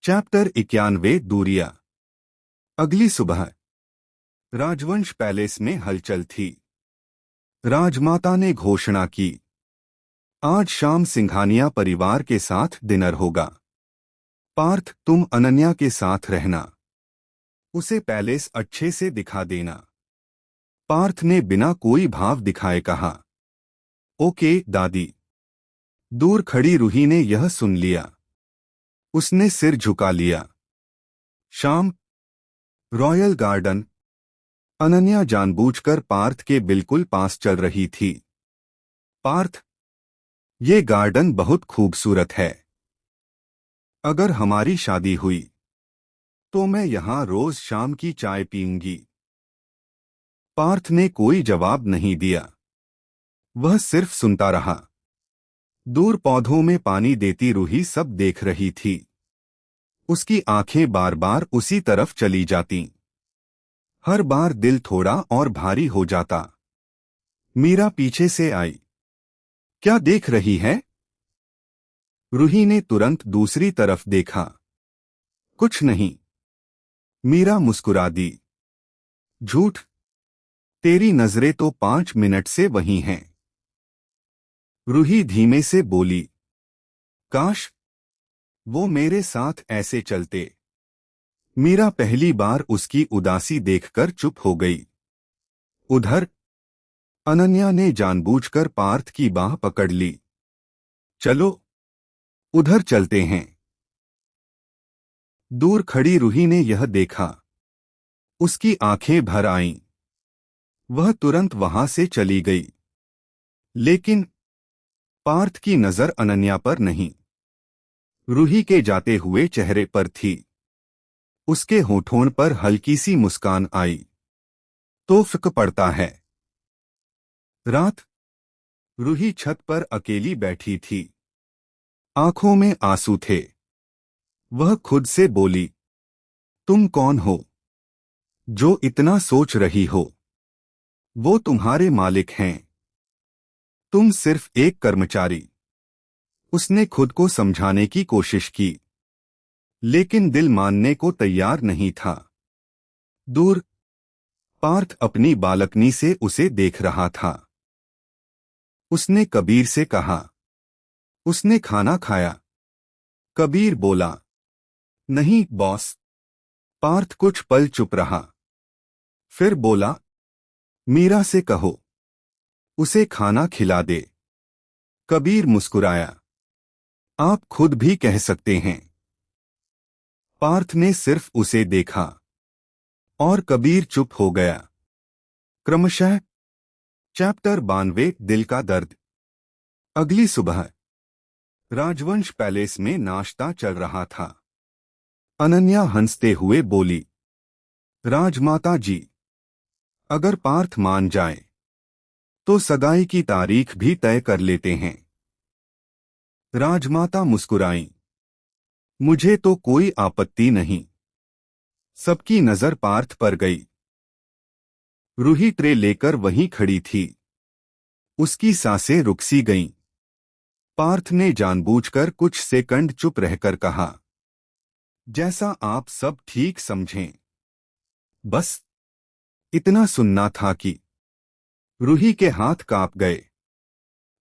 Chapter 91 दूरिया। अगली सुबह राजवंश पैलेस में हलचल थी। राजमाता ने घोषणा की, आज शाम सिंघानिया परिवार के साथ डिनर होगा। पार्थ, तुम अनन्या के साथ रहना, उसे पैलेस अच्छे से दिखा देना। पार्थ ने बिना कोई भाव दिखाए कहा, ओके दादी। दूर खड़ी रूही ने यह सुन लिया। उसने सिर झुका लिया। शाम, रॉयल गार्डन। अनन्या जानबूझकर पार्थ के बिल्कुल पास चल रही थी। पार्थ, ये गार्डन बहुत खूबसूरत है। अगर हमारी शादी हुई तो मैं यहां रोज शाम की चाय पीऊंगी। पार्थ ने कोई जवाब नहीं दिया। वह सिर्फ सुनता रहा। दूर पौधों में पानी देती रूही सब देख रही थी। उसकी आंखें बार बार उसी तरफ चली जातीं। हर बार दिल थोड़ा और भारी हो जाता। मीरा पीछे से आई। क्या देख रही है? रूही ने तुरंत दूसरी तरफ देखा। कुछ नहीं। मीरा मुस्कुरा दी। झूठ, तेरी नजरें तो 5 मिनट से वहीं हैं। रूही धीमे से बोली, काश वो मेरे साथ ऐसे चलते। मीरा पहली बार उसकी उदासी देखकर चुप हो गई। उधर अनन्या ने जानबूझकर पार्थ की बाह पकड़ ली। चलो, उधर चलते हैं। दूर खड़ी रूही ने यह देखा। उसकी आंखें भर आईं। वह तुरंत वहां से चली गई। लेकिन पार्थ की नजर अनन्या पर नहीं, रूही के जाते हुए चेहरे पर थी। उसके होठों पर हल्की सी मुस्कान आई। तो फर्क पड़ता है। रात, रूही छत पर अकेली बैठी थी। आंखों में आंसू थे। वह खुद से बोली, तुम कौन हो जो इतना सोच रही हो? वो तुम्हारे मालिक हैं, तुम सिर्फ एक कर्मचारी। उसने खुद को समझाने की कोशिश की, लेकिन दिल मानने को तैयार नहीं था। दूर पार्थ अपनी बालकनी से उसे देख रहा था। उसने कबीर से कहा, उसने खाना खाया? कबीर बोला, नहीं बॉस। पार्थ कुछ पल चुप रहा। फिर बोला, मीरा से कहो उसे खाना खिला दे। कबीर मुस्कुराया, आप खुद भी कह सकते हैं। पार्थ ने सिर्फ उसे देखा और कबीर चुप हो गया। क्रमशः चैप्टर 92 दिल का दर्द। अगली सुबह राजवंश पैलेस में नाश्ता चल रहा था। अनन्या हंसते हुए बोली, राजमाता जी, अगर पार्थ मान जाए तो सगाई की तारीख भी तय कर लेते हैं। राजमाता मुस्कुराईं, मुझे तो कोई आपत्ति नहीं। सबकी नजर पार्थ पर गई। रूही ट्रे लेकर वहीं खड़ी थी। उसकी सांसें रुक सी गईं। पार्थ ने जानबूझकर कुछ सेकंड चुप रहकर कहा, जैसा आप सब ठीक समझें। बस इतना सुनना था कि रूही के हाथ कांप गए।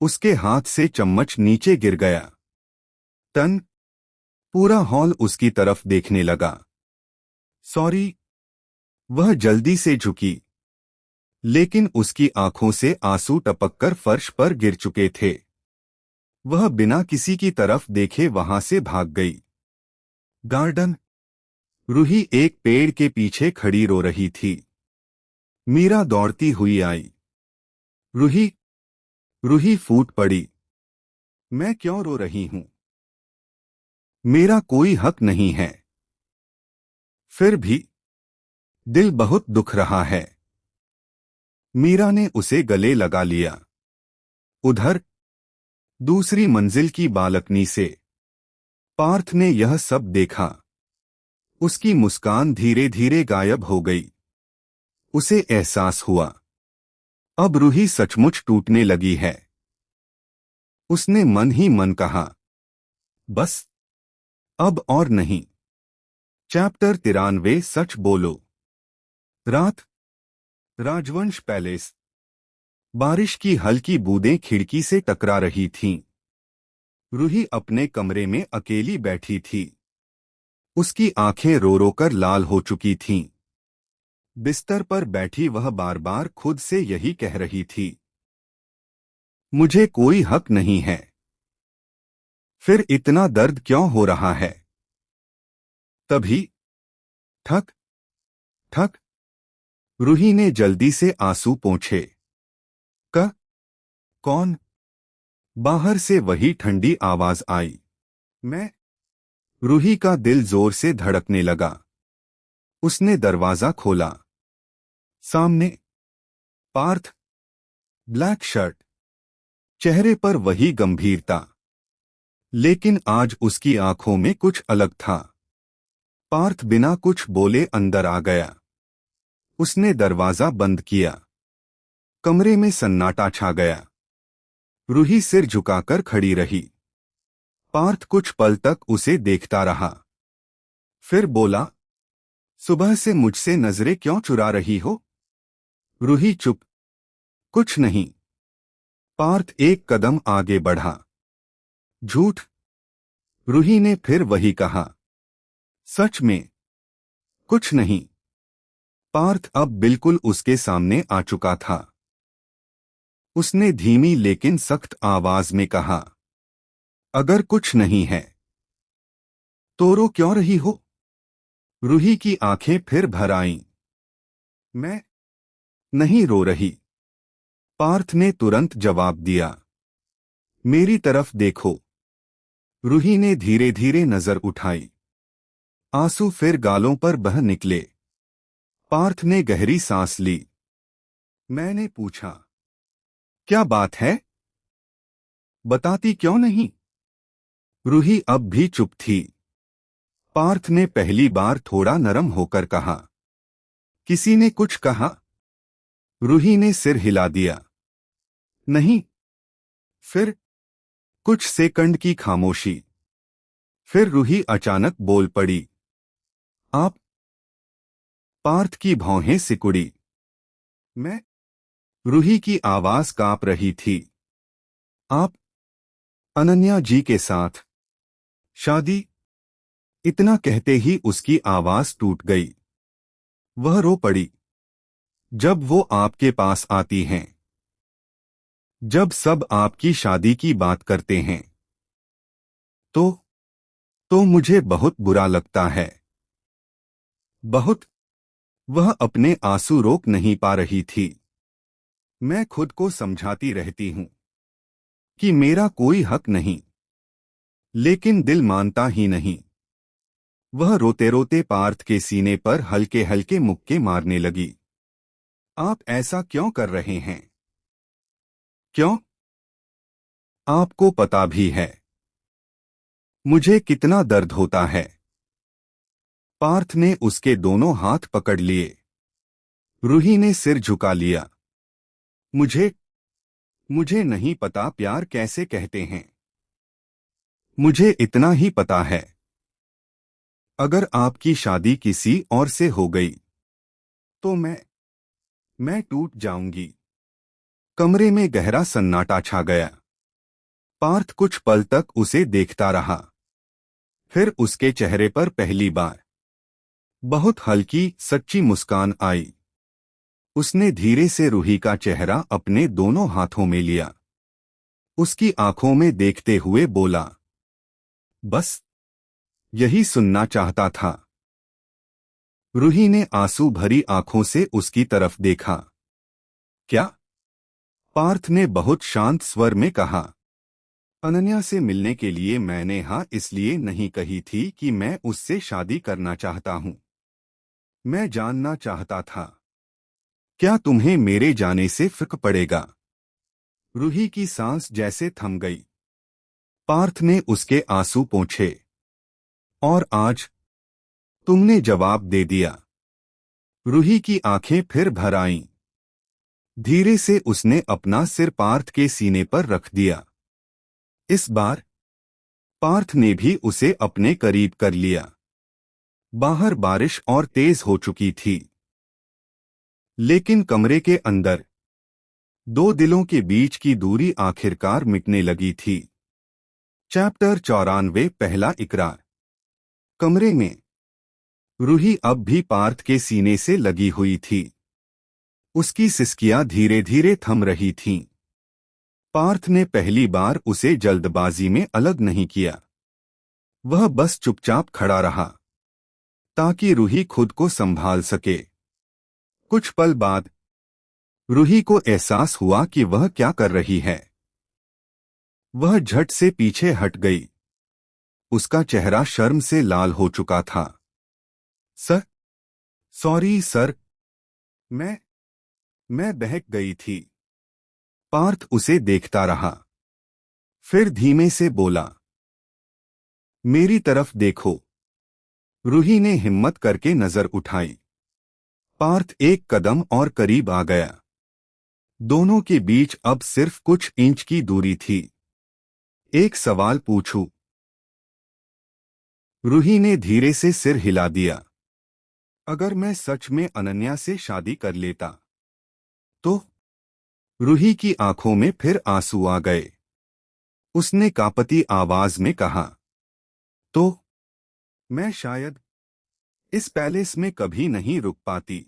उसके हाथ से चम्मच नीचे गिर गया। तन पूरा हॉल उसकी तरफ देखने लगा। सॉरी। वह जल्दी से झुकी, लेकिन उसकी आंखों से आंसू टपककर फर्श पर गिर चुके थे। वह बिना किसी की तरफ देखे वहां से भाग गई। गार्डन। रूही एक पेड़ के पीछे खड़ी रो रही थी। मीरा दौड़ती हुई आई। रूही, रूही फूट पड़ी। मैं क्यों रो रही हूं? मेरा कोई हक नहीं है। फिर भी दिल बहुत दुख रहा है। मीरा ने उसे गले लगा लिया। उधर दूसरी मंजिल की बालकनी से पार्थ ने यह सब देखा। उसकी मुस्कान धीरे धीरे गायब हो गई। उसे एहसास हुआ, अब रूही सचमुच टूटने लगी है। उसने मन ही मन कहा, बस अब और नहीं। चैप्टर 93 सच बोलो। रात, राजवंश पैलेस। बारिश की हल्की बूंदें खिड़की से टकरा रही थीं। रूही अपने कमरे में अकेली बैठी थी। उसकी आंखें रो रो कर लाल हो चुकी थीं। बिस्तर पर बैठी वह बार बार खुद से यही कह रही थी, मुझे कोई हक नहीं है। फिर इतना दर्द क्यों हो रहा है? तभी ठक ठक, रूही ने जल्दी से आंसू पोंछे। क कौन? बाहर से वही ठंडी आवाज आई। मैं। रूही का दिल जोर से धड़कने लगा। उसने दरवाजा खोला। सामने पार्थ, ब्लैक शर्ट, चेहरे पर वही गंभीरता, लेकिन आज उसकी आंखों में कुछ अलग था। पार्थ बिना कुछ बोले अंदर आ गया। उसने दरवाजा बंद किया। कमरे में सन्नाटा छा गया। रूही सिर झुकाकर खड़ी रही। पार्थ कुछ पल तक उसे देखता रहा। फिर बोला, सुबह से मुझसे नजरें क्यों चुरा रही हो? रूही चुप। कुछ नहीं। पार्थ एक कदम आगे बढ़ा। झूठ। रूही ने फिर वही कहा। सच में कुछ नहीं। पार्थ अब बिल्कुल उसके सामने आ चुका था। उसने धीमी लेकिन सख्त आवाज में कहा, अगर कुछ नहीं है तो रो क्यों रही हो? रूही की आंखें फिर भर आईं। मैं नहीं रो रही। पार्थ ने तुरंत जवाब दिया। मेरी तरफ देखो। रूही ने धीरे धीरे नजर उठाई। आंसू फिर गालों पर बह निकले। पार्थ ने गहरी सांस ली। मैंने पूछा, क्या बात है? बताती क्यों नहीं? रूही अब भी चुप थी। पार्थ ने पहली बार थोड़ा नरम होकर कहा, किसी ने कुछ कहा? रूही ने सिर हिला दिया। नहीं। फिर कुछ सेकंड की खामोशी। फिर रूही अचानक बोल पड़ी, आप। पार्थ की भौहें सिकुड़ी। मैं। रूही की आवाज कांप रही थी। आप अनन्या जी के साथ शादी? इतना कहते ही उसकी आवाज टूट गई। वह रो पड़ी। जब वो आपके पास आती हैं, जब सब आपकी शादी की बात करते हैं, तो मुझे बहुत बुरा लगता है। बहुत। वह अपने आंसू रोक नहीं पा रही थी। मैं खुद को समझाती रहती हूं कि मेरा कोई हक नहीं, लेकिन दिल मानता ही नहीं। वह रोते रोते पार्थ के सीने पर हल्के हल्के मुक्के मारने लगी। आप ऐसा क्यों कर रहे हैं? क्यों? आपको पता भी है मुझे कितना दर्द होता है। पार्थ ने उसके दोनों हाथ पकड़ लिए। रूही ने सिर झुका लिया। मुझे मुझे नहीं पता प्यार कैसे कहते हैं। मुझे इतना ही पता है, अगर आपकी शादी किसी और से हो गई तो मैं टूट जाऊंगी। कमरे में गहरा सन्नाटा छा गया। पार्थ कुछ पल तक उसे देखता रहा। फिर उसके चेहरे पर पहली बार बहुत हल्की सच्ची मुस्कान आई। उसने धीरे से रूही का चेहरा अपने दोनों हाथों में लिया। उसकी आंखों में देखते हुए बोला, बस यही सुनना चाहता था। रूही ने आंसू भरी आंखों से उसकी तरफ देखा। क्या? पार्थ ने बहुत शांत स्वर में कहा, अनन्या से मिलने के लिए मैंने हाँ इसलिए नहीं कही थी कि मैं उससे शादी करना चाहता हूं। मैं जानना चाहता था, क्या तुम्हें मेरे जाने से फर्क पड़ेगा? रूही की सांस जैसे थम गई। पार्थ ने उसके आंसू पोंछे। और आज तुमने जवाब दे दिया। रूही की आंखें फिर भर आईं। धीरे से उसने अपना सिर पार्थ के सीने पर रख दिया। इस बार पार्थ ने भी उसे अपने करीब कर लिया। बाहर बारिश और तेज हो चुकी थी, लेकिन कमरे के अंदर दो दिलों के बीच की दूरी आखिरकार मिटने लगी थी। चैप्टर 94 पहला इकरार। कमरे में रूही अब भी पार्थ के सीने से लगी हुई थी। उसकी सिसकियां धीरे धीरे थम रही थीं। पार्थ ने पहली बार उसे जल्दबाजी में अलग नहीं किया। वह बस चुपचाप खड़ा रहा ताकि रूही खुद को संभाल सके। कुछ पल बाद रूही को एहसास हुआ कि वह क्या कर रही है। वह झट से पीछे हट गई। उसका चेहरा शर्म से लाल हो चुका था। सर, सॉरी सर, मैं बहक गई थी। पार्थ उसे देखता रहा, फिर धीमे से बोला, मेरी तरफ देखो। रूही ने हिम्मत करके नजर उठाई। पार्थ एक कदम और करीब आ गया। दोनों के बीच अब सिर्फ कुछ इंच की दूरी थी। एक सवाल पूछूं? रूही ने धीरे से सिर हिला दिया। अगर मैं सच में अनन्या से शादी कर लेता तो? रूही की आंखों में फिर आंसू आ गए। उसने कांपती आवाज में कहा, तो मैं शायद इस पैलेस में कभी नहीं रुक पाती।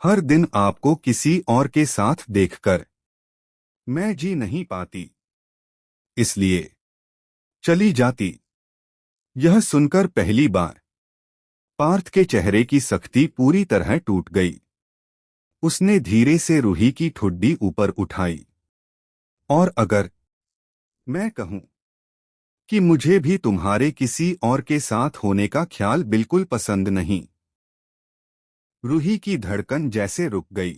हर दिन आपको किसी और के साथ देखकर मैं जी नहीं पाती, इसलिए चली जाती। यह सुनकर पहली बार पार्थ के चेहरे की सख्ती पूरी तरह टूट गई। उसने धीरे से रूही की ठुड्डी ऊपर उठाई। और अगर मैं कहूं कि मुझे भी तुम्हारे किसी और के साथ होने का ख्याल बिल्कुल पसंद नहीं? रूही की धड़कन जैसे रुक गई।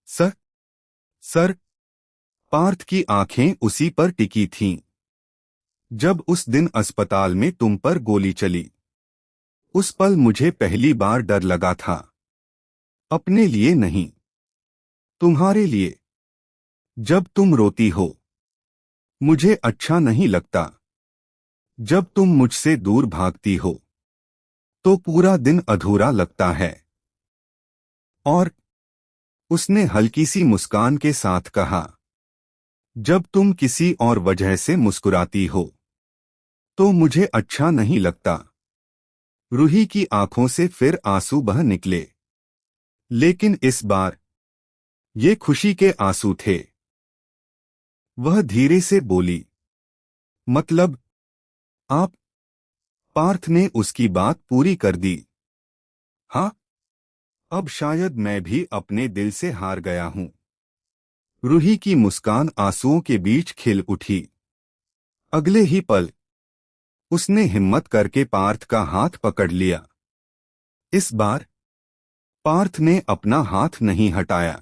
Sir, sir. पार्थ की आंखें उसी पर टिकी थीं। जब उस दिन अस्पताल में तुम पर गोली चली, उस पल मुझे पहली बार डर लगा था। अपने लिए नहीं, तुम्हारे लिए। जब तुम रोती हो मुझे अच्छा नहीं लगता। जब तुम मुझसे दूर भागती हो तो पूरा दिन अधूरा लगता है। और उसने हल्की सी मुस्कान के साथ कहा, जब तुम किसी और वजह से मुस्कुराती हो तो मुझे अच्छा नहीं लगता। रूही की आंखों से फिर आंसू बह निकले, लेकिन इस बार ये खुशी के आंसू थे। वह धीरे से बोली, मतलब आप? पार्थ ने उसकी बात पूरी कर दी। हाँ, अब शायद मैं भी अपने दिल से हार गया हूं। रूही की मुस्कान आंसुओं के बीच खिल उठी। अगले ही पल उसने हिम्मत करके पार्थ का हाथ पकड़ लिया। इस बार पार्थ ने अपना हाथ नहीं हटाया,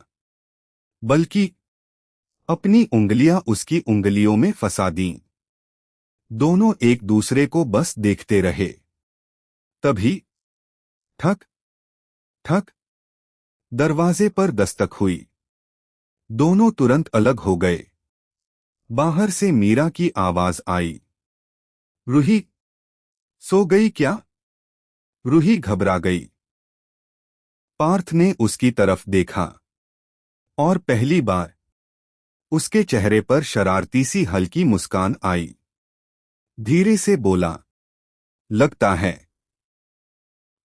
बल्कि अपनी उंगलियां उसकी उंगलियों में फंसा दीं। दोनों एक दूसरे को बस देखते रहे। तभी ठक ठक दरवाजे पर दस्तक हुई। दोनों तुरंत अलग हो गए। बाहर से मीरा की आवाज आई, रूही, सो गई क्या? रूही घबरा गई। पार्थ ने उसकी तरफ देखा और पहली बार उसके चेहरे पर शरारती सी हल्की मुस्कान आई। धीरे से बोला, लगता है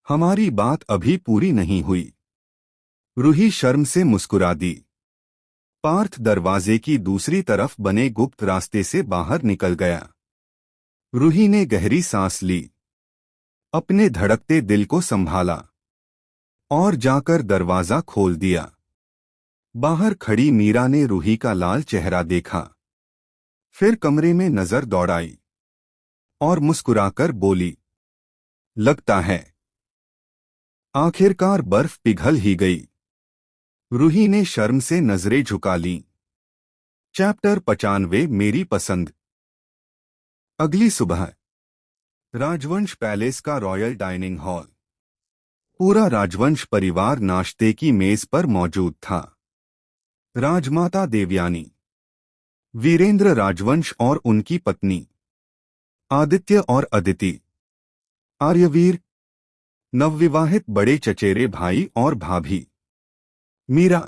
हमारी बात अभी पूरी नहीं हुई। रूही शर्म से मुस्कुरा दी। पार्थ दरवाजे की दूसरी तरफ बने गुप्त रास्ते से बाहर निकल गया। रूही ने गहरी सांस ली, अपने धड़कते दिल को संभाला और जाकर दरवाजा खोल दिया। बाहर खड़ी मीरा ने रूही का लाल चेहरा देखा, फिर कमरे में नजर दौड़ाई और मुस्कुराकर बोली, लगता है आखिरकार बर्फ पिघल ही गई। रूही ने शर्म से नजरें झुका लीं। चैप्टर 95 मेरी पसंद। अगली सुबह राजवंश पैलेस का रॉयल डाइनिंग हॉल। पूरा राजवंश परिवार नाश्ते की मेज पर मौजूद था। राजमाता देवयानी, वीरेंद्र राजवंश और उनकी पत्नी आदित्य और अदिति, आर्यवीर, नवविवाहित बड़े चचेरे भाई और भाभी। मीरा,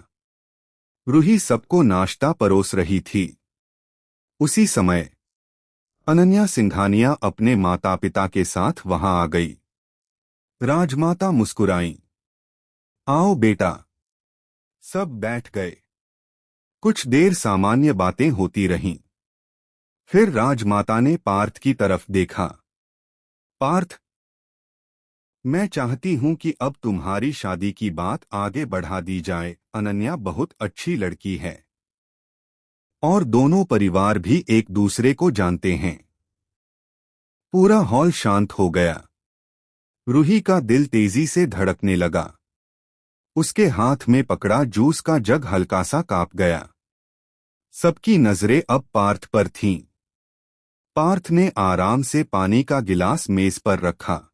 रूही सबको नाश्ता परोस रही थी। उसी समय अनन्या सिंघानिया अपने माता पिता के साथ वहां आ गई। राजमाता मुस्कुराईं। आओ बेटा। सब बैठ गए। कुछ देर सामान्य बातें होती रहीं। फिर राजमाता ने पार्थ की तरफ देखा। पार्थ, मैं चाहती हूं कि अब तुम्हारी शादी की बात आगे बढ़ा दी जाए। अनन्या बहुत अच्छी लड़की है और दोनों परिवार भी एक दूसरे को जानते हैं। पूरा हॉल शांत हो गया। रूही का दिल तेजी से धड़कने लगा। उसके हाथ में पकड़ा जूस का जग हल्का सा कांप गया। सबकी नजरें अब पार्थ पर थीं। पार्थ ने आराम से पानी का गिलास मेज पर रखा।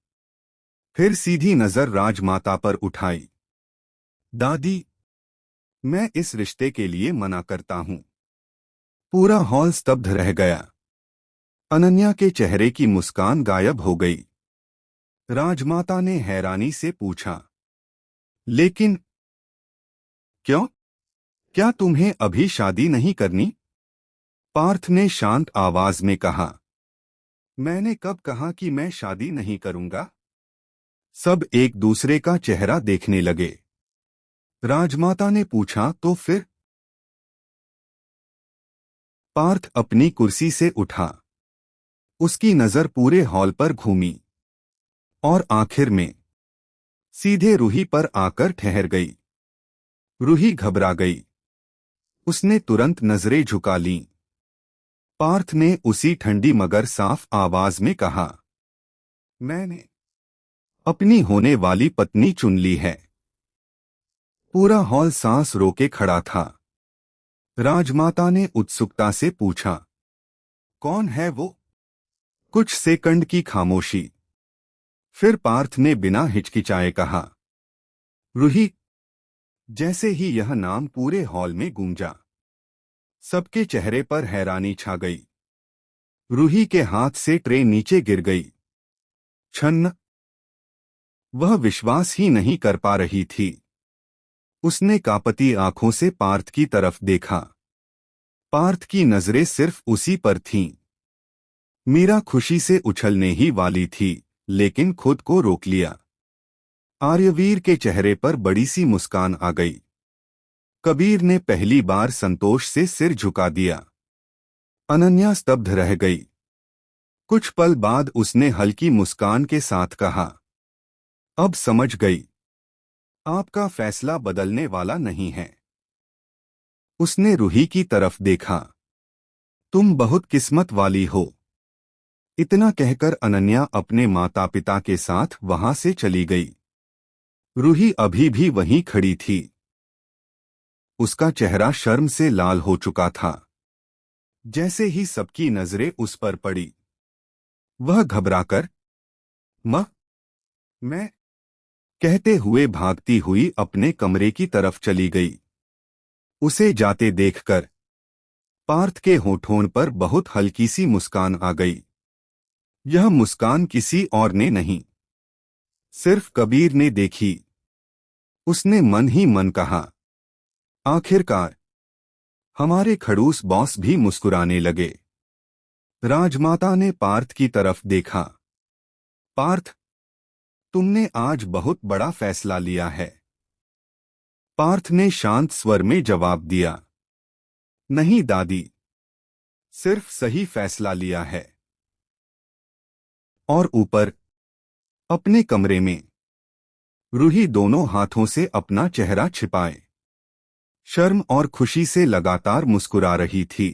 फिर सीधी नजर राजमाता पर उठाई। दादी, मैं इस रिश्ते के लिए मना करता हूं। पूरा हॉल स्तब्ध रह गया। अनन्या के चेहरे की मुस्कान गायब हो गई। राजमाता ने हैरानी से पूछा, लेकिन क्यों? क्या तुम्हें अभी शादी नहीं करनी? पार्थ ने शांत आवाज में कहा। मैंने कब कहा कि मैं शादी नहीं करूंगा? सब एक दूसरे का चेहरा देखने लगे। राजमाता ने पूछा, तो फिर? पार्थ अपनी कुर्सी से उठा। उसकी नजर पूरे हॉल पर घूमी और आखिर में सीधे रूही पर आकर ठहर गई। रूही घबरा गई। उसने तुरंत नजरें झुका लीं। पार्थ ने उसी ठंडी मगर साफ आवाज में कहा, मैंने अपनी होने वाली पत्नी चुन ली है। पूरा हॉल सांस रोके खड़ा था। राजमाता ने उत्सुकता से पूछा, कौन है वो? कुछ सेकंड की खामोशी। फिर पार्थ ने बिना हिचकिचाए कहा, रूही। जैसे ही यह नाम पूरे हॉल में गूंजा, सबके चेहरे पर हैरानी छा गई। रूही के हाथ से ट्रे नीचे गिर गई। छन्न। वह विश्वास ही नहीं कर पा रही थी। उसने कांपती आंखों से पार्थ की तरफ देखा। पार्थ की नजरें सिर्फ उसी पर थीं। मीरा खुशी से उछलने ही वाली थी, लेकिन खुद को रोक लिया। आर्यवीर के चेहरे पर बड़ी सी मुस्कान आ गई। कबीर ने पहली बार संतोष से सिर झुका दिया। अनन्या स्तब्ध रह गई। कुछ पल बाद उसने हल्की मुस्कान के साथ कहा, अब समझ गई। आपका फैसला बदलने वाला नहीं है। उसने रूही की तरफ देखा। तुम बहुत किस्मत वाली हो। इतना कहकर अनन्या अपने माता पिता के साथ वहां से चली गई। रूही अभी भी वहीं खड़ी थी। उसका चेहरा शर्म से लाल हो चुका था। जैसे ही सबकी नजरें उस पर पड़ी, वह घबराकर मैं कहते हुए भागती हुई अपने कमरे की तरफ चली गई। उसे जाते देखकर पार्थ के होठों पर बहुत हल्की सी मुस्कान आ गई। यह मुस्कान किसी और ने नहीं, सिर्फ कबीर ने देखी। उसने मन ही मन कहा, आखिरकार हमारे खड़ूस बॉस भी मुस्कुराने लगे। राजमाता ने पार्थ की तरफ देखा। पार्थ, तुमने आज बहुत बड़ा फैसला लिया है। पार्थ ने शांत स्वर में जवाब दिया, नहीं दादी, सिर्फ सही फैसला लिया है। और ऊपर अपने कमरे में रूही दोनों हाथों से अपना चेहरा छिपाए शर्म और खुशी से लगातार मुस्कुरा रही थी।